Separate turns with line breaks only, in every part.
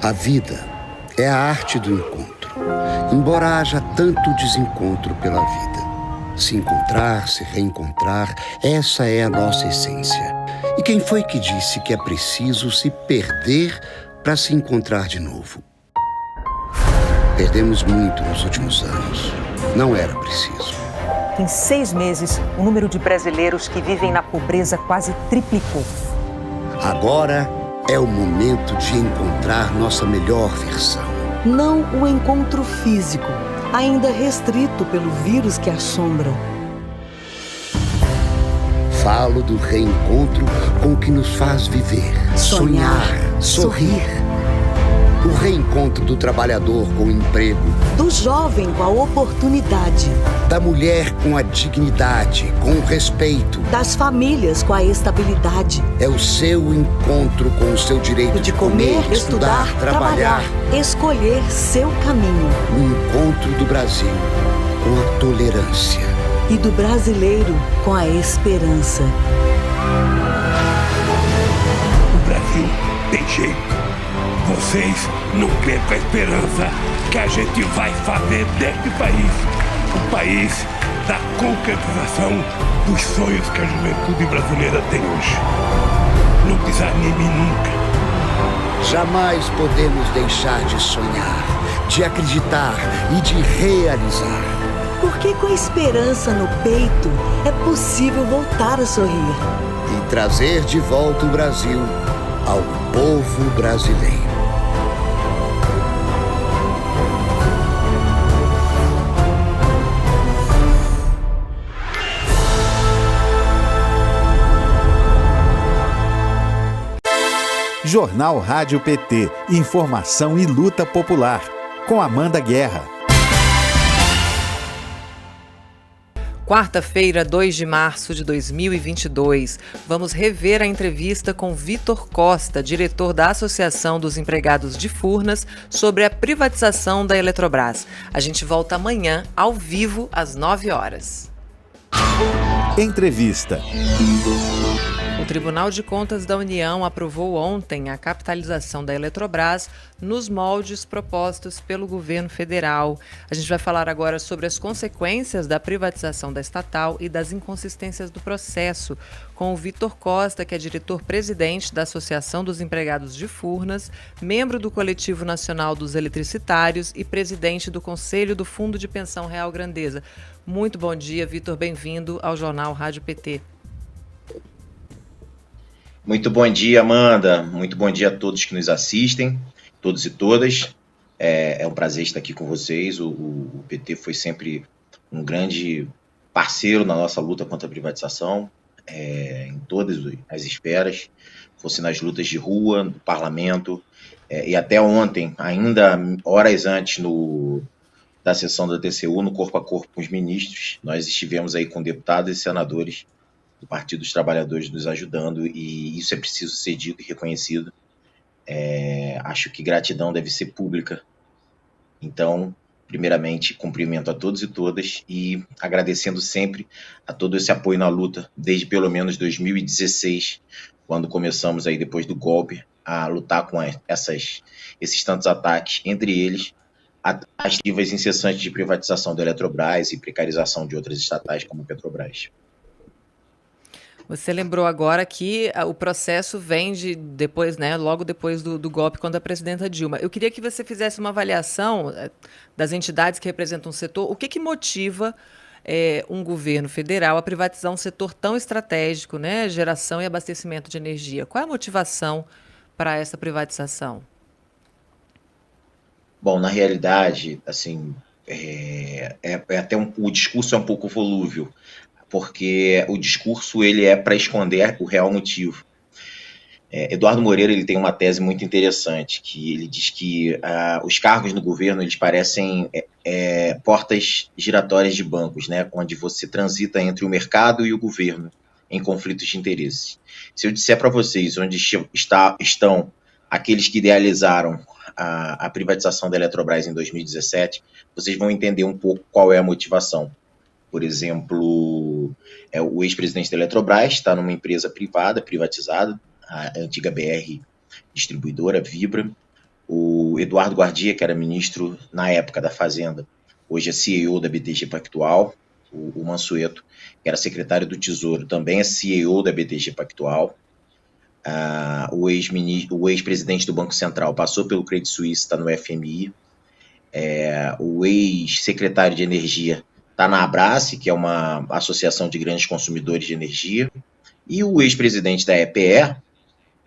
A vida é a arte do encontro, embora haja tanto desencontro pela vida. Se encontrar, se reencontrar, essa é a nossa essência. E quem foi que disse que é preciso se perder para se encontrar de novo? Perdemos muito nos últimos anos. Não era preciso.
Em 6 meses, o número de brasileiros que vivem na pobreza quase triplicou.
Agora é o momento de encontrar nossa melhor versão.
Não o encontro físico, ainda restrito pelo vírus que assombra.
Falo do reencontro com o que nos faz viver, sonhar, sorrir. O reencontro do trabalhador com o emprego.
Do jovem com a oportunidade.
Da mulher com a dignidade, com o respeito.
Das famílias com a estabilidade.
É o seu encontro com o seu direito de comer, estudar, trabalhar.
Escolher seu caminho.
O encontro do Brasil com a tolerância.
E do brasileiro com a esperança.
O Brasil tem jeito. Vocês não percam a esperança que a gente vai fazer deste país o país da concretização dos sonhos que a juventude brasileira tem hoje. Não desanime nunca.
Jamais podemos deixar de sonhar, de acreditar e de realizar.
Porque com a esperança no peito é possível voltar a sorrir.
E trazer de volta o Brasil ao povo brasileiro.
Jornal Rádio PT. Informação e luta popular. Com Amanda Guerra.
Quarta-feira, 2 de março de 2022. Vamos rever a entrevista com Vitor Costa, diretor da Associação dos Empregados de Furnas, sobre a privatização da Eletrobras. A gente volta amanhã, ao vivo, às 9 horas.
Entrevista.
O Tribunal de Contas da União aprovou ontem a capitalização da Eletrobras nos moldes propostos pelo governo federal. A gente vai falar agora sobre as consequências da privatização da estatal e das inconsistências do processo, com o Vitor Costa, que é diretor-presidente da Associação dos Empregados de Furnas, membro do Coletivo Nacional dos Eletricitários e presidente do Conselho do Fundo de Pensão Real Grandeza. Muito bom dia, Vitor. Bem-vindo ao Jornal Rádio PT.
Muito bom dia, Amanda. Muito bom dia a todos que nos assistem, todos e todas. É um prazer estar aqui com vocês. O PT foi sempre um grande parceiro na nossa luta contra a privatização, em todas as esferas, fosse nas lutas de rua, no parlamento, e até ontem, ainda horas antes da sessão da TCU, no corpo a corpo com os ministros, nós estivemos aí com deputados e senadores do Partido dos Trabalhadores nos ajudando, e isso é preciso ser dito e reconhecido. Acho que gratidão deve ser pública. Então, primeiramente, cumprimento a todos e todas e agradecendo sempre a todo esse apoio na luta, desde pelo menos 2016, quando começamos aí depois do golpe a lutar com esses tantos ataques, entre eles as tentativas incessantes de privatização da Eletrobras e precarização de outras estatais como a Petrobras.
Você lembrou agora que o processo vem depois, né, logo depois do golpe contra a presidenta Dilma. Eu queria que você fizesse uma avaliação das entidades que representam o setor. O que motiva um governo federal a privatizar um setor tão estratégico, né, geração e abastecimento de energia? Qual é a motivação para essa privatização?
Bom, na realidade, assim, até o discurso é um pouco volúvel, porque o discurso ele é para esconder o real motivo. Eduardo Moreira ele tem uma tese muito interessante, que ele diz que os cargos no governo eles parecem portas giratórias de bancos, né, onde você transita entre o mercado e o governo em conflitos de interesse. Se eu disser para vocês onde estão aqueles que idealizaram a privatização da Eletrobras em 2017, vocês vão entender um pouco qual é a motivação. Por exemplo, o ex-presidente da Eletrobras está numa empresa privada, privatizada, a antiga BR Distribuidora, Vibra. O Eduardo Guardia, que era ministro na época da Fazenda, hoje é CEO da BTG Pactual. O Mansueto, que era secretário do Tesouro, também é CEO da BTG Pactual. O ex-presidente do Banco Central passou pelo Credit Suisse, está no FMI. O ex-secretário de Energia está na Abrace, que é uma associação de grandes consumidores de energia. E o ex-presidente da EPE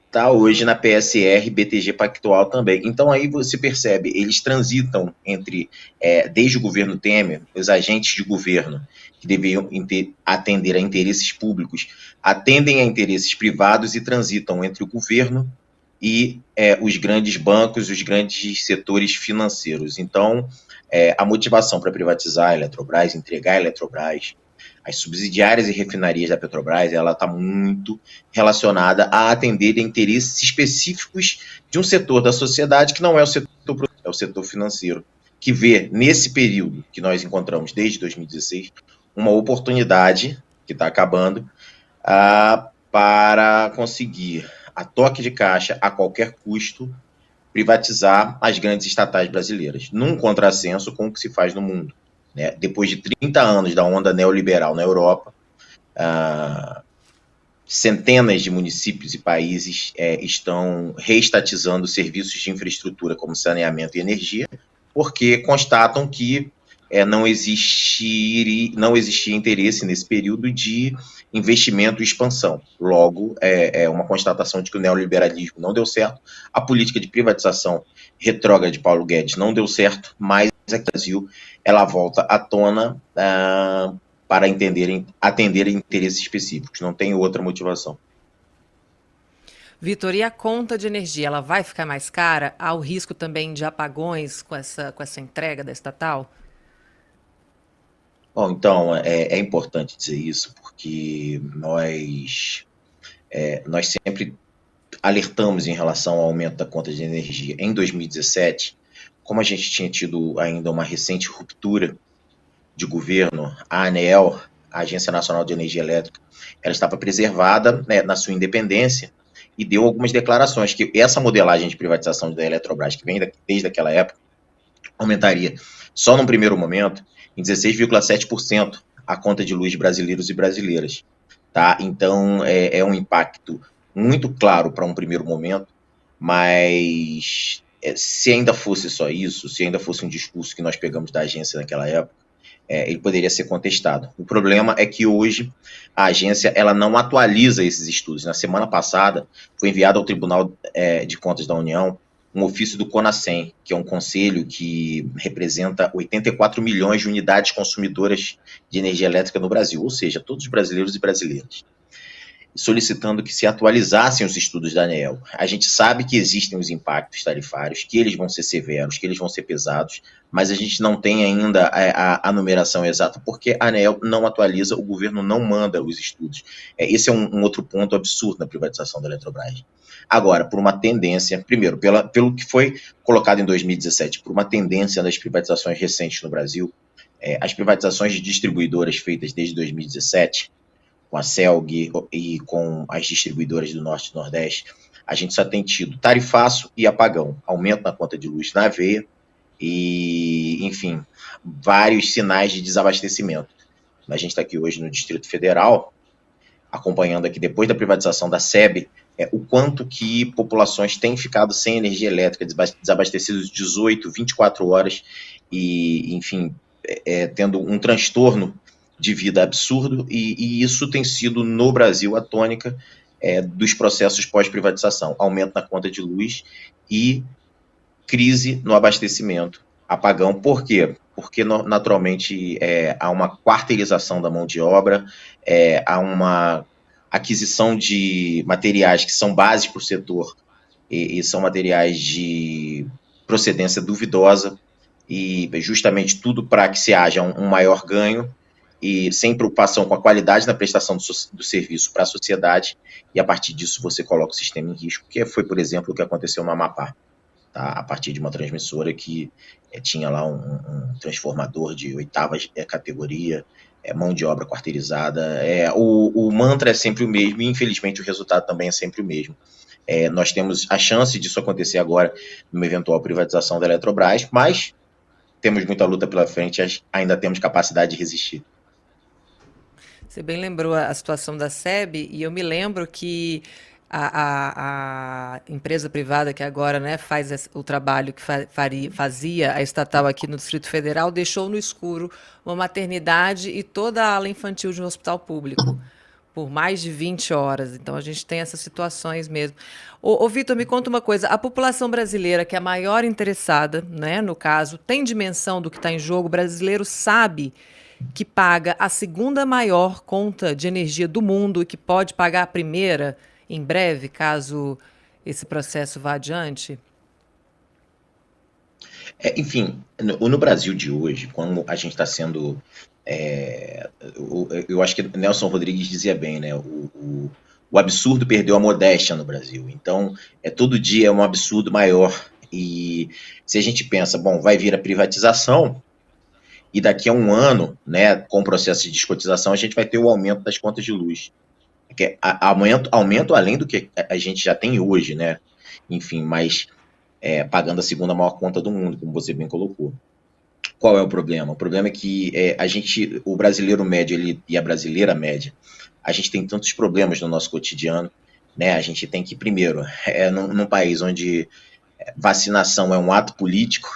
está hoje na PSR BTG Pactual também. Então aí você percebe, eles transitam entre, desde o governo Temer, os agentes de governo que deveriam atender a interesses públicos, atendem a interesses privados e transitam entre o governo e os grandes bancos, os grandes setores financeiros. Então, a motivação para privatizar a Eletrobras, entregar a Eletrobras, as subsidiárias e refinarias da Petrobras, ela está muito relacionada a atender a interesses específicos de um setor da sociedade que não é o setor produtivo, é o setor financeiro, que vê, nesse período que nós encontramos desde 2016, uma oportunidade, que está acabando, para conseguir, a toque de caixa, a qualquer custo, privatizar as grandes estatais brasileiras, num contrassenso com o que se faz no mundo. Né? Depois de 30 anos da onda neoliberal na Europa, centenas de municípios e países estão reestatizando serviços de infraestrutura como saneamento e energia, porque constatam que não existia interesse nesse período de investimento e expansão. Logo, é uma constatação de que o neoliberalismo não deu certo, a política de privatização retrógrada de Paulo Guedes não deu certo, mas aqui no Brasil ela volta à tona para atender a interesses específicos, não tem outra motivação.
Vitor, e a conta de energia, ela vai ficar mais cara? Há o risco também de apagões com essa entrega da estatal?
Bom, então, é importante dizer isso, porque nós sempre alertamos em relação ao aumento da conta de energia. Em 2017, como a gente tinha tido ainda uma recente ruptura de governo, a ANEEL, a Agência Nacional de Energia Elétrica, ela estava preservada, né, na sua independência e deu algumas declarações que essa modelagem de privatização da Eletrobras, que vem desde aquela época, aumentaria só num primeiro momento em 16,7% a conta de luz de brasileiros e brasileiras. Tá? Então, é um impacto muito claro para um primeiro momento, mas se ainda fosse só isso, se ainda fosse um discurso que nós pegamos da agência naquela época, ele poderia ser contestado. O problema é que hoje a agência ela não atualiza esses estudos. Na semana passada, foi enviado ao Tribunal de Contas da União um ofício do CONASEM, que é um conselho que representa 84 milhões de unidades consumidoras de energia elétrica no Brasil, ou seja, todos os brasileiros e brasileiras, solicitando que se atualizassem os estudos da ANEEL. A gente sabe que existem os impactos tarifários, que eles vão ser severos, que eles vão ser pesados, mas a gente não tem ainda a numeração exata, porque a ANEEL não atualiza, o governo não manda os estudos. Esse é um outro ponto absurdo na privatização da Eletrobras. Agora, por uma tendência, primeiro, pelo que foi colocado em 2017, por uma tendência das privatizações recentes no Brasil, as privatizações de distribuidoras feitas desde 2017, com a CELG e com as distribuidoras do Norte e Nordeste, a gente só tem tido tarifaço e apagão, aumento na conta de luz na veia e, enfim, vários sinais de desabastecimento. A gente está aqui hoje no Distrito Federal, acompanhando aqui, depois da privatização da SEB, o quanto que populações têm ficado sem energia elétrica, desabastecidos 18, 24 horas e, enfim, tendo um transtorno de vida absurdo, e isso tem sido, no Brasil, a tônica dos processos pós-privatização. Aumento na conta de luz e crise no abastecimento. Apagão, por quê? Porque, naturalmente, há uma quarteirização da mão de obra, há uma aquisição de materiais que são básicos para o setor e são materiais de procedência duvidosa, e justamente tudo para que se haja um maior ganho e sem preocupação com a qualidade na prestação do serviço para a sociedade, e a partir disso você coloca o sistema em risco, que foi, por exemplo, o que aconteceu no Amapá, tá? A partir de uma transmissora que tinha lá um transformador de 8ª categoria, mão de obra quarteirizada. O mantra é sempre o mesmo e, infelizmente, o resultado também é sempre o mesmo. Nós temos a chance disso acontecer agora numa eventual privatização da Eletrobras, mas temos muita luta pela frente, ainda temos capacidade de resistir.
Você bem lembrou a situação da SEB, e eu me lembro que a empresa privada que agora, né, faz o trabalho que fazia a estatal aqui no Distrito Federal, deixou no escuro uma maternidade e toda a ala infantil de um hospital público por mais de 20 horas. Então, a gente tem essas situações mesmo. Ô Vitor, me conta uma coisa. A população brasileira, que é a maior interessada, né, no caso, tem dimensão do que está em jogo? O brasileiro sabe que paga a segunda maior conta de energia do mundo e que pode pagar a primeira em breve, caso esse processo vá adiante?
Enfim, no Brasil de hoje, como a gente está sendo... eu acho que Nelson Rodrigues dizia bem, né? O absurdo perdeu a modéstia no Brasil. Então, todo dia é um absurdo maior. E se a gente pensa, bom, vai vir a privatização, e daqui a um ano, né, com o processo de descotização, a gente vai ter o aumento das contas de luz. Aumento além do que a gente já tem hoje, né? Enfim, mas pagando a segunda maior conta do mundo, como você bem colocou. Qual é o problema? O problema é que o brasileiro médio e a brasileira média, a gente tem tantos problemas no nosso cotidiano, né? A gente tem que, primeiro, num país onde vacinação é um ato político,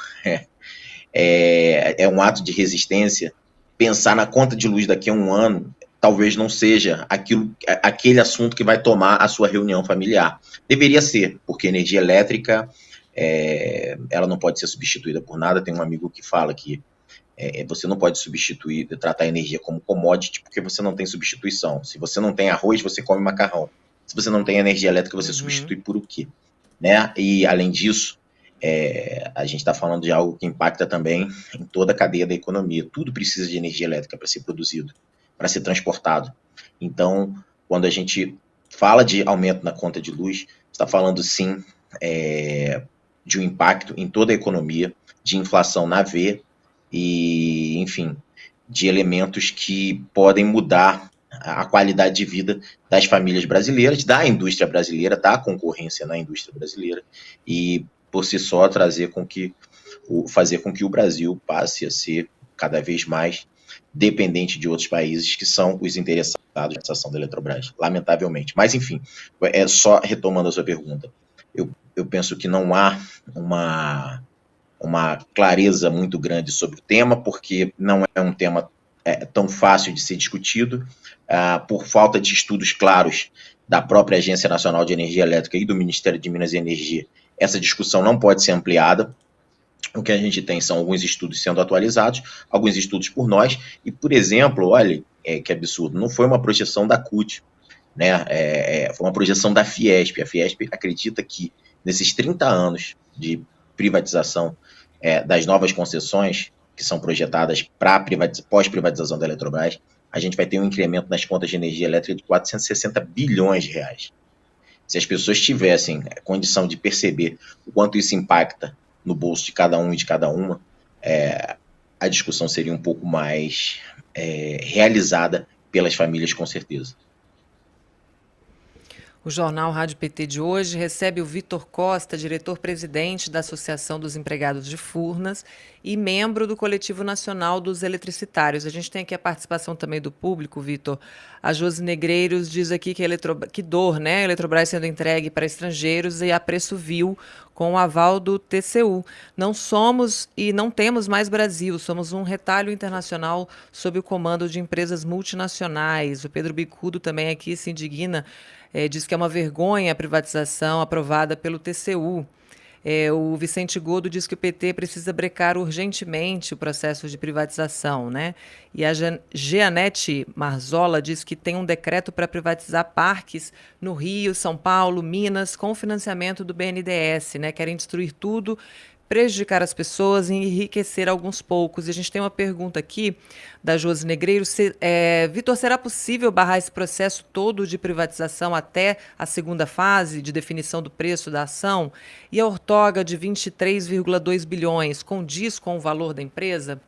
é um ato de resistência, pensar na conta de luz daqui a um ano talvez não seja aquele assunto que vai tomar a sua reunião familiar. Deveria ser, porque energia elétrica ela não pode ser substituída por nada. Tem um amigo que fala que você não pode tratar a energia como commodity, porque você não tem substituição. Se você não tem arroz, você come macarrão. Se você não tem energia elétrica, você substitui por o quê? Né? E, além disso, a gente está falando de algo que impacta também em toda a cadeia da economia. Tudo precisa de energia elétrica para ser produzido, para ser transportado. Então, quando a gente fala de aumento na conta de luz, está falando, sim, de um impacto em toda a economia, de inflação na V e, enfim, de elementos que podem mudar a qualidade de vida das famílias brasileiras, da indústria brasileira, da concorrência na indústria brasileira, e, por si só, fazer com que o Brasil passe a ser cada vez mais dependente de outros países que são os interessados na privatização da Eletrobras, lamentavelmente. Mas, enfim, só retomando a sua pergunta, eu penso que não há uma clareza muito grande sobre o tema, porque não é um tema tão fácil de ser discutido, por falta de estudos claros da própria Agência Nacional de Energia Elétrica e do Ministério de Minas e Energia. Essa discussão não pode ser ampliada. O que a gente tem são alguns estudos sendo atualizados, alguns estudos por nós, e, por exemplo, olha, que absurdo, não foi uma projeção da CUT, né? Foi uma projeção da Fiesp. A Fiesp acredita que, nesses 30 anos de privatização das novas concessões, que são projetadas para pós-privatização da Eletrobras, a gente vai ter um incremento nas contas de energia elétrica de 460 bilhões de reais. Se as pessoas tivessem condição de perceber o quanto isso impacta no bolso de cada um e de cada uma, a discussão seria um pouco mais realizada pelas famílias, com certeza.
O Jornal Rádio PT de hoje recebe o Vitor Costa, diretor-presidente da Associação dos Empregados de Furnas e membro do Coletivo Nacional dos Eletricitários. A gente tem aqui a participação também do público, Vitor. A Josi Negreiros diz aqui que dor, né? A Eletrobras sendo entregue para estrangeiros e a preço vil, com o aval do TCU. Não somos e não temos mais Brasil, somos um retalho internacional sob o comando de empresas multinacionais. O Pedro Bicudo também aqui se indigna, diz que é uma vergonha a privatização aprovada pelo TCU. O Vicente Godo diz que o PT precisa brecar urgentemente o processo de privatização, né? E a Jeanette Marzola diz que tem um decreto para privatizar parques no Rio, São Paulo, Minas, com financiamento do BNDES, né? Querem destruir tudo, prejudicar as pessoas e enriquecer alguns poucos. E a gente tem uma pergunta aqui da Josi Negreiro. Vitor, será possível barrar esse processo todo de privatização até a segunda fase de definição do preço da ação? E a ortoga de 23,2 bilhões condiz com o valor da empresa?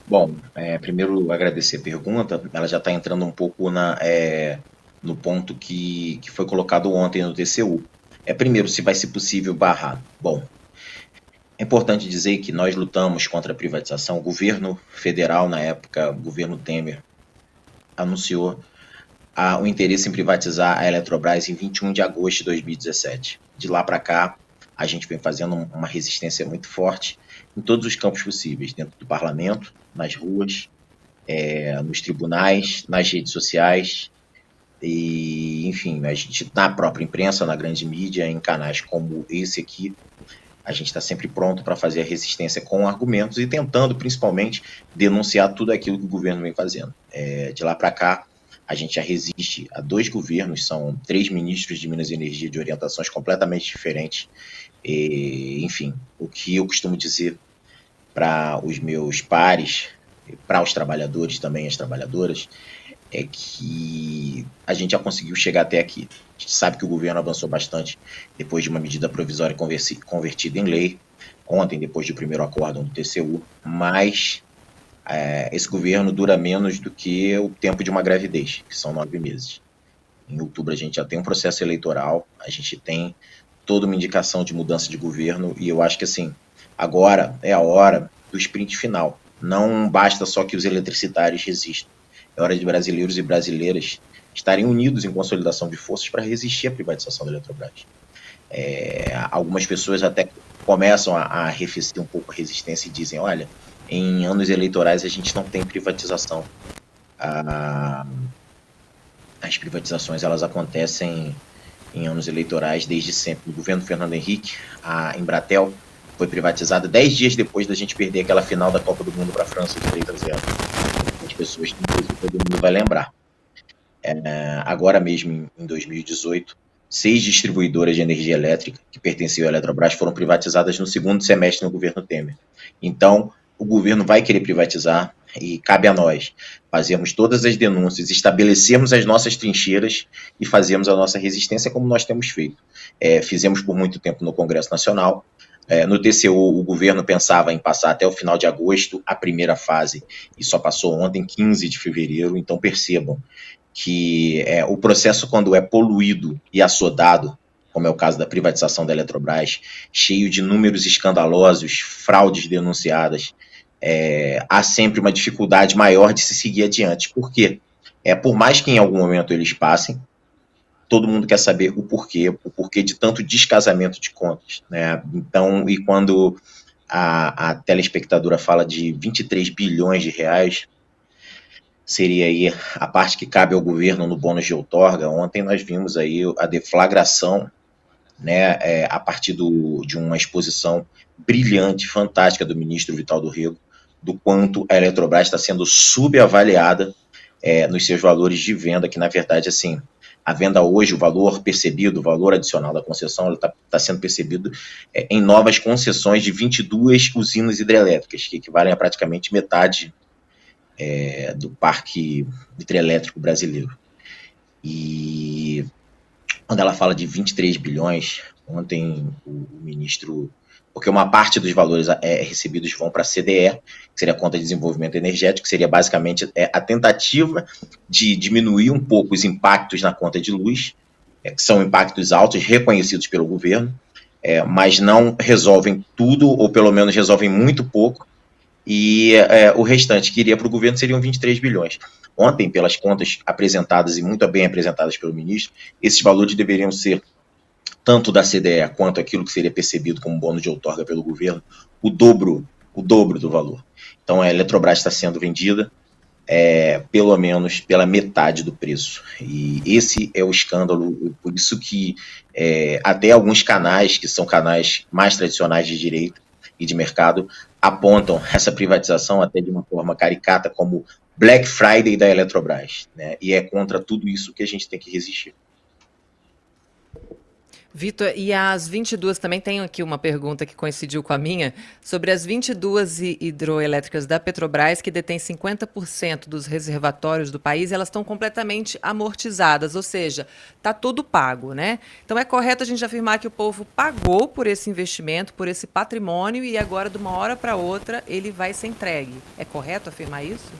Bom, primeiro agradecer a pergunta. Ela já está entrando um pouco no ponto que foi colocado ontem no TCU. Primeiro, se vai ser possível barrar. Bom, é importante dizer que nós lutamos contra a privatização. O governo federal, na época, o governo Temer, anunciou o interesse em privatizar a Eletrobras em 21 de agosto de 2017. De lá para cá, a gente vem fazendo uma resistência muito forte em todos os campos possíveis, dentro do parlamento, nas ruas, nos tribunais, nas redes sociais, e, enfim, a gente, na própria imprensa, na grande mídia, em canais como esse aqui, a gente está sempre pronto para fazer a resistência com argumentos e tentando, principalmente, denunciar tudo aquilo que o governo vem fazendo. De lá para cá, a gente já resiste a 2 governos, são 3 ministros de Minas e Energia de orientações completamente diferentes. Enfim, o que eu costumo dizer para os meus pares, para os trabalhadores também, as trabalhadoras, é que a gente já conseguiu chegar até aqui. A gente sabe que o governo avançou bastante depois de uma medida provisória convertida em lei, ontem, depois do primeiro acórdão do TCU, mas esse governo dura menos do que o tempo de uma gravidez, que são 9 meses. Em outubro a gente já tem um processo eleitoral, a gente tem toda uma indicação de mudança de governo, e eu acho que assim, agora é a hora do sprint final. Não basta só que os eletricitários resistam. É hora de brasileiros e brasileiras estarem unidos em consolidação de forças para resistir à privatização da Eletrobras. Algumas pessoas até começam a arrefecer um pouco a resistência e dizem, olha, em anos eleitorais a gente não tem privatização. As privatizações elas acontecem em anos eleitorais desde sempre. No governo Fernando Henrique, a Embratel foi privatizada 10 dias depois da gente perder aquela final da Copa do Mundo para a França de 3-0. As pessoas que todo mundo vai lembrar. Agora mesmo, em 2018, 6 distribuidoras de energia elétrica que pertenciam à Eletrobras foram privatizadas no segundo semestre no governo Temer. Então, o governo vai querer privatizar e cabe a nós fazermos todas as denúncias, estabelecermos as nossas trincheiras e fazermos a nossa resistência como nós temos feito. Fizemos por muito tempo no Congresso Nacional. No TCU, o governo pensava em passar até o final de agosto a primeira fase e só passou ontem, 15 de fevereiro. Então percebam que o processo, quando é poluído e assodado, como é o caso da privatização da Eletrobras, cheio de números escandalosos, fraudes denunciadas, há sempre uma dificuldade maior de se seguir adiante. Por quê? Por mais que em algum momento eles passem, todo mundo quer saber o porquê de tanto descasamento de contas, né? Então, e quando a telespectadora fala de 23 bilhões de reais, seria aí a parte que cabe ao governo no bônus de outorga. Ontem nós vimos aí a deflagração, né, a partir de uma exposição brilhante, fantástica do ministro Vital do Rego, do quanto a Eletrobras está sendo subavaliada nos seus valores de venda, que na verdade, assim, a venda hoje, o valor percebido, o valor adicional da concessão, está sendo percebido em novas concessões de 22 usinas hidrelétricas, que equivalem a praticamente metade do parque hidrelétrico brasileiro. E quando ela fala de 23 bilhões, ontem o ministro... Porque uma parte dos valores recebidos vão para a CDE, que seria a Conta de Desenvolvimento Energético, que seria basicamente a tentativa de diminuir um pouco os impactos na conta de luz, que são impactos altos, reconhecidos pelo governo, mas não resolvem tudo, ou pelo menos resolvem muito pouco, e o restante que iria para o governo seriam 23 bilhões. Ontem, pelas contas apresentadas e muito bem apresentadas pelo ministro, esses valores deveriam ser tanto da CDE quanto aquilo que seria percebido como bônus de outorga pelo governo, o dobro do valor. Então a Eletrobras está sendo vendida pelo menos pela metade do preço. E esse é o escândalo, por isso que até alguns canais, que são canais mais tradicionais de direita e de mercado, apontam essa privatização até de uma forma caricata como Black Friday da Eletrobras, né? E é contra tudo isso que a gente tem que resistir.
Vitor, e as 22, também tenho aqui uma pergunta que coincidiu com a minha, sobre as 22 hidroelétricas da Petrobras, que detêm 50% dos reservatórios do país, elas estão completamente amortizadas, ou seja, está tudo pago, né? Então é correto a gente afirmar que o povo pagou por esse investimento, por esse patrimônio, e agora, de uma hora para outra, ele vai ser entregue. É correto afirmar isso?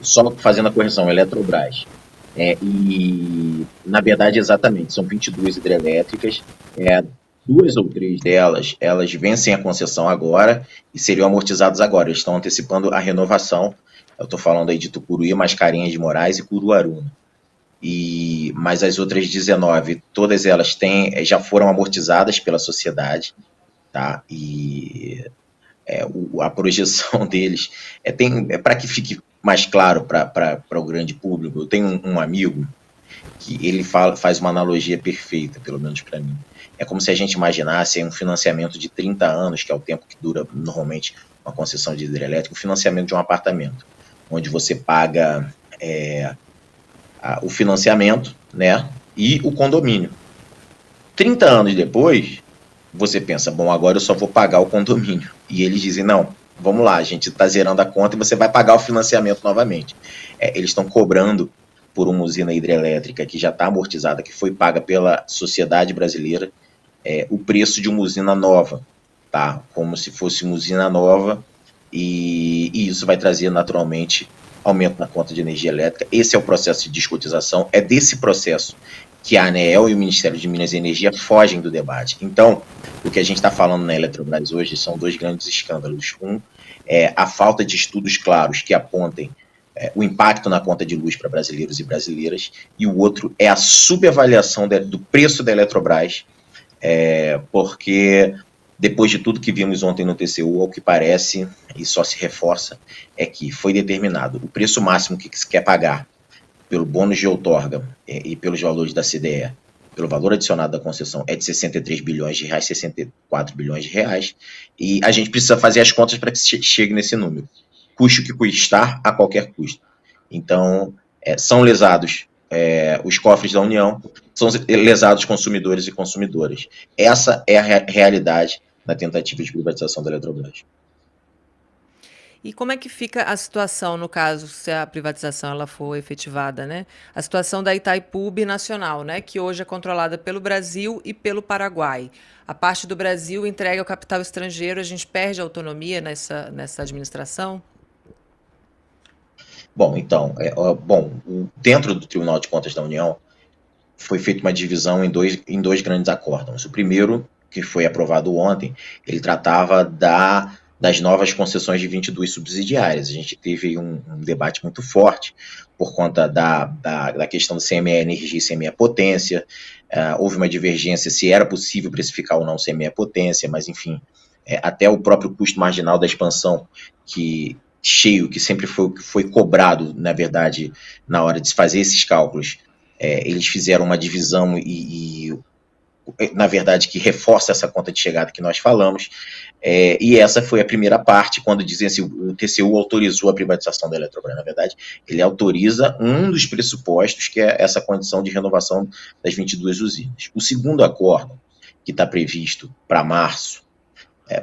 Só fazendo a correção, Eletrobras. E, na verdade, exatamente, são 22 hidrelétricas, 2 ou 3 delas, elas vencem a concessão agora e seriam amortizadas agora, eles estão antecipando a renovação, eu estou falando aí de Tucuruí, Mascarenhas de Moraes e Curuaruna. Mas as outras 19, todas elas já foram amortizadas pela sociedade, tá? E a projeção deles para que fique mais claro para o grande público. Eu tenho um amigo que ele faz uma analogia perfeita, pelo menos para mim. É como se a gente imaginasse um financiamento de 30 anos, que é o tempo que dura normalmente uma concessão de hidrelétrica, o financiamento de um apartamento, onde você paga o financiamento, né, e o condomínio. 30 anos depois, você pensa, bom, agora eu só vou pagar o condomínio. E eles dizem, não, vamos lá, a gente está zerando a conta e você vai pagar o financiamento novamente. Eles estão cobrando por uma usina hidrelétrica que já está amortizada, que foi paga pela sociedade brasileira, o preço de uma usina nova, tá? Como se fosse uma usina nova, e isso vai trazer naturalmente aumento na conta de energia elétrica. Esse é o processo de descotização, é desse processo que a ANEEL e o Ministério de Minas e Energia fogem do debate. Então, o que a gente está falando na Eletrobras hoje são 2 grandes escândalos. Um é a falta de estudos claros que apontem o impacto na conta de luz para brasileiros e brasileiras, e o outro é a subavaliação do preço da Eletrobras, porque depois de tudo que vimos ontem no TCU, ao que parece, e só se reforça, é que foi determinado o preço máximo que se quer pagar pelo bônus de outorga e pelos valores da CDE, pelo valor adicionado da concessão, é de 63 bilhões de reais, 64 bilhões de reais, e a gente precisa fazer as contas para que chegue nesse número. Custe o que custar, a qualquer custo. Então, são lesados os cofres da União, são lesados consumidores e consumidoras. Essa é a realidade da tentativa de privatização da Eletrobras.
E como é que fica a situação, no caso, se a privatização ela for efetivada, né? A situação da Itaipu Binacional, né? Que hoje é controlada pelo Brasil e pelo Paraguai. A parte do Brasil entrega ao capital estrangeiro, a gente perde autonomia nessa administração?
Bom, então, dentro do Tribunal de Contas da União, foi feita uma divisão em dois grandes acórdãos. O primeiro, que foi aprovado ontem, ele tratava das novas concessões de 22 subsidiárias. A gente teve um debate muito forte por conta da questão do CME Energia e CME Potência. Houve uma divergência se era possível precificar ou não o CME Potência, mas, enfim, até o próprio custo marginal da expansão, que sempre foi cobrado, na verdade, na hora de se fazer esses cálculos, eles fizeram uma divisão na verdade, que reforça essa conta de chegada que nós falamos, e essa foi a primeira parte, quando dizem assim, o TCU autorizou a privatização da Eletrobras. Na verdade, ele autoriza um dos pressupostos, que é essa condição de renovação das 22 usinas. O segundo acordo, que está previsto para março,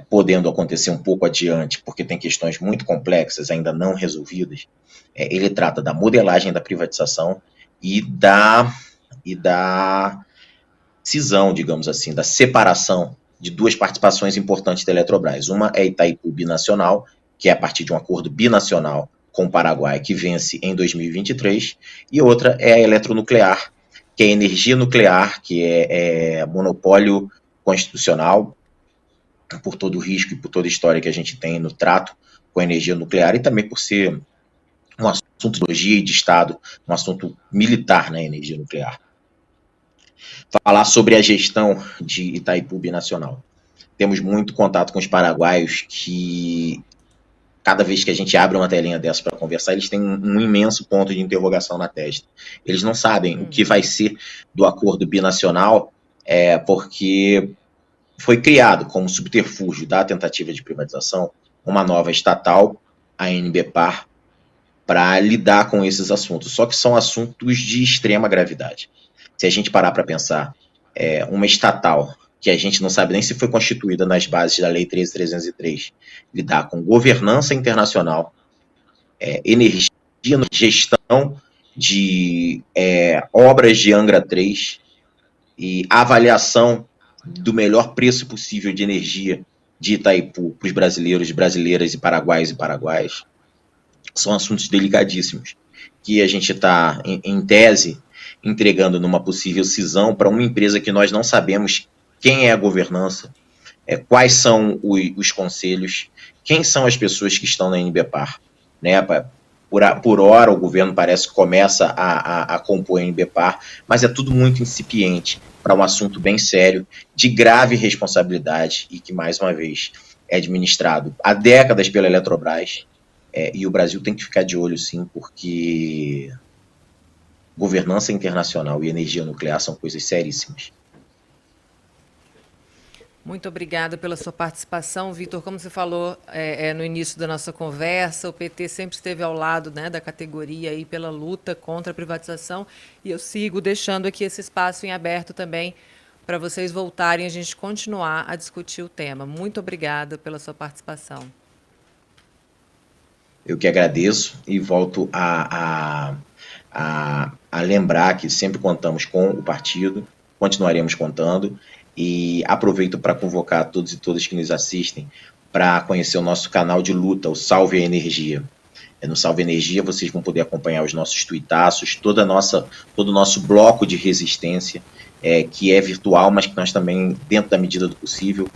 podendo acontecer um pouco adiante, porque tem questões muito complexas, ainda não resolvidas, ele trata da modelagem da privatização e da cisão, digamos assim, da separação de 2 participações importantes da Eletrobras. Uma é Itaipu Binacional, que é a partir de um acordo binacional com o Paraguai, que vence em 2023, e outra é a Eletronuclear, que é a energia nuclear, que é monopólio constitucional, por todo o risco e por toda a história que a gente tem no trato com a energia nuclear, e também por ser um assunto de ideologia e de Estado, um assunto militar na energia nuclear. Falar sobre a gestão de Itaipu Binacional. Temos muito contato com os paraguaios, que cada vez que a gente abre uma telinha dessa para conversar, eles têm um imenso ponto de interrogação na testa. Eles não sabem o que vai ser do acordo binacional, porque foi criado como subterfúgio da tentativa de privatização uma nova estatal, a ANBPar, para lidar com esses assuntos. Só que são assuntos de extrema gravidade. Se a gente parar para pensar, uma estatal que a gente não sabe nem se foi constituída nas bases da Lei 13.303, lidar com governança internacional, energia, gestão de obras de Angra 3 e avaliação do melhor preço possível de energia de Itaipu para os brasileiros, brasileiras e paraguaias, são assuntos delicadíssimos. que a gente está, em tese, entregando numa possível cisão para uma empresa que nós não sabemos quem é a governança, quais são os conselhos, quem são as pessoas que estão na NBPAR, né? Por hora, o governo parece que começa a compor a NBPAR, mas é tudo muito incipiente para um assunto bem sério, de grave responsabilidade e que, mais uma vez, é administrado há décadas pela Eletrobras, e o Brasil tem que ficar de olho, sim, porque governança internacional e energia nuclear são coisas seríssimas.
Muito obrigada pela sua participação, Vitor. Como você falou no início da nossa conversa, o PT sempre esteve ao lado, né, da categoria aí pela luta contra a privatização, e eu sigo deixando aqui esse espaço em aberto também para vocês voltarem e a gente continuar a discutir o tema. Muito obrigada pela sua participação.
Eu que agradeço e volto a lembrar que sempre contamos com o partido, continuaremos contando. E aproveito para convocar todos e todas que nos assistem para conhecer o nosso canal de luta, o Salve a Energia. No Salve a Energia vocês vão poder acompanhar os nossos tuitaços, todo o nosso bloco de resistência, que é virtual, mas que nós também, dentro da medida do possível,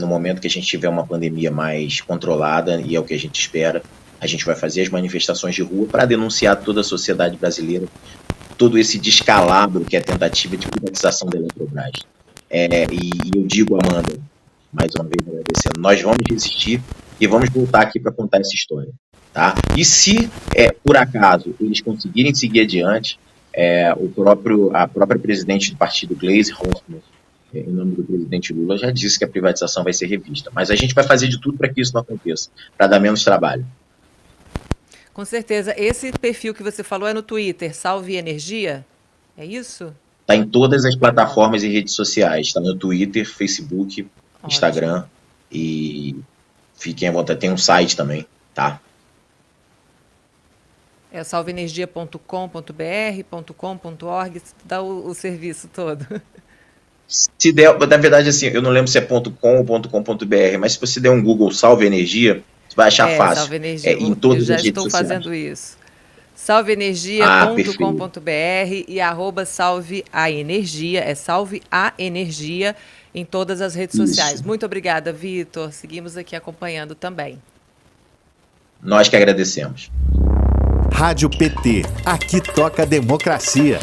no momento que a gente tiver uma pandemia mais controlada, e é o que a gente espera, a gente vai fazer as manifestações de rua para denunciar toda a sociedade brasileira, todo esse descalabro que é a tentativa de privatização da Eletrobras. E eu digo, Amanda, mais uma vez agradecendo, nós vamos resistir e vamos voltar aqui para contar essa história, tá? E se, por acaso, eles conseguirem seguir adiante, a própria presidente do partido, Gleisi Hoffmann, em nome do presidente Lula, já disse que a privatização vai ser revista. Mas a gente vai fazer de tudo para que isso não aconteça, para dar menos trabalho.
Com certeza. Esse perfil que você falou é no Twitter, Salve Energia? É isso?
Está em todas as plataformas e redes sociais. Está no Twitter, Facebook, Instagram. E fiquem à vontade. Tem um site também, tá?
É salveenergia.com.br.com.org, dá o serviço todo.
Se der, na verdade, assim, eu não lembro se é .com ou .com.br, mas se você der um Google Salve Energia, você vai achar fácil.
Salve Energia.
Em todas
eu
as
já
redes
estou
sociais.
fazendo isso. salveenergia.com.br e @salveaenergia, Salve a Energia em todas as redes sociais. Muito obrigada, Vitor. Seguimos aqui acompanhando também.
Nós que agradecemos.
Rádio PT. Aqui toca democracia.